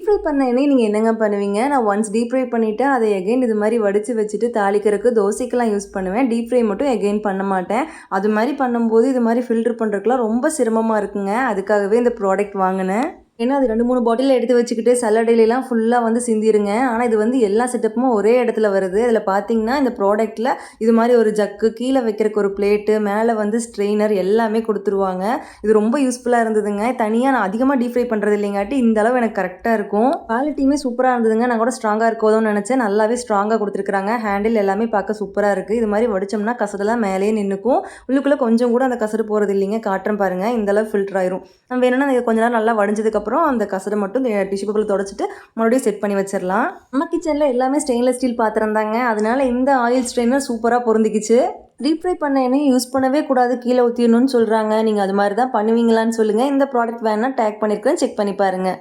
Deep fry பண்ண எண்ணெய் நீங்கள் என்னங்க பண்ணுவீங்க? நான் ஒன்ஸ் டீப் ஃப்ரை பண்ணிவிட்டு அதை எகைன் இது மாதிரி வடித்து வச்சுட்டு தாளிக்கிறதுக்கு தோசைக்கெல்லாம் யூஸ் பண்ணுவேன். டீப் ஃப்ரை மட்டும் எகைன் பண்ண மாட்டேன். அது மாதிரி பண்ணும்போது இது மாதிரி ஃபில்டர் பண்ணுறதுக்குலாம் ரொம்ப சிரமமாக இருக்குங்க. அதுக்காகவே இந்த ப்ராடக்ட் வாங்கினேன். ஏன்னா அது 2, 3 பாட்டில் எடுத்து வச்சுக்கிட்டு சல்லடையிலலாம் ஃபுல்லாக வந்து சிந்திருங்க. ஆனால் இது வந்து எல்லா செட்டப்பும் ஒரே இடத்துல வருது. அதில் பார்த்தீங்கன்னா இந்த ப்ராடக்ட்டில் இது மாதிரி ஒரு ஜக்கு, கீழே வைக்கிறக்கு ஒரு பிளேட்டு, மேலே வந்து ஸ்ட்ரெயினர் எல்லாமே கொடுத்துருவாங்க. இது ரொம்ப யூஸ்ஃபுல்லாக இருந்ததுங்க. தனியாக நான் அதிகமாக டீப் ஃப்ரை பண்ணுறது இல்லைங்காட்டி இந்த அளவு எனக்கு கரெக்டாக இருக்கும். குவாலிட்டியுமே சூப்பராக இருந்ததுங்க. நான் கூட ஸ்ட்ராங்காக இருக்கோதோன்னு நினச்சேன். நல்லாவே ஸ்ட்ராங்காக கொடுத்துருக்குறாங்க. ஹேண்டில் எல்லாமே பார்க்க சூப்பராக இருக்குது. இது மாதிரி வடிச்சோம்னா கசடெல்லாம் மேலேயே நின்றுக்கும். உள்ளுக்குள்ளே கொஞ்சம் கூட அந்த கசடு போகிறது இல்லைங்க. காட்டுறேன் பாருங்கள். இந்தளவு ஃபில்டர் ஆயிரும். நம்ம வேணும்னா இதை கொஞ்ச நேரம் நல்லா வடிஞ்சதுக்கப்புறம் அந்த கசடை மட்டும் டிஷ்யூ பேப்பரில் தொடச்சிட்டு மறுபடியும் செட் பண்ணி வச்சிடலாம். நம்ம கிச்சனில் எல்லாமே ஸ்டெயின்லெஸ் ஸ்டீல் பாத்திரம் தாங்க. அதனால இந்த ஆயில் ஸ்ட்ரெயினர் சூப்பராக பொருந்திக்கிச்சு. டீப் ஃப்ரை பண்ண எண்ணெய் யூஸ் பண்ணவே கூடாது, கீழே ஊற்றிடணும்னு சொல்கிறாங்க. நீங்கள் அது மாதிரி தான் பண்ணுவீங்களான்னு சொல்லுங்கள். இந்த ப்ராடக்ட் வேணால் டேக் பண்ணியிருக்கிறேன், செக் பண்ணி பாருங்கள்.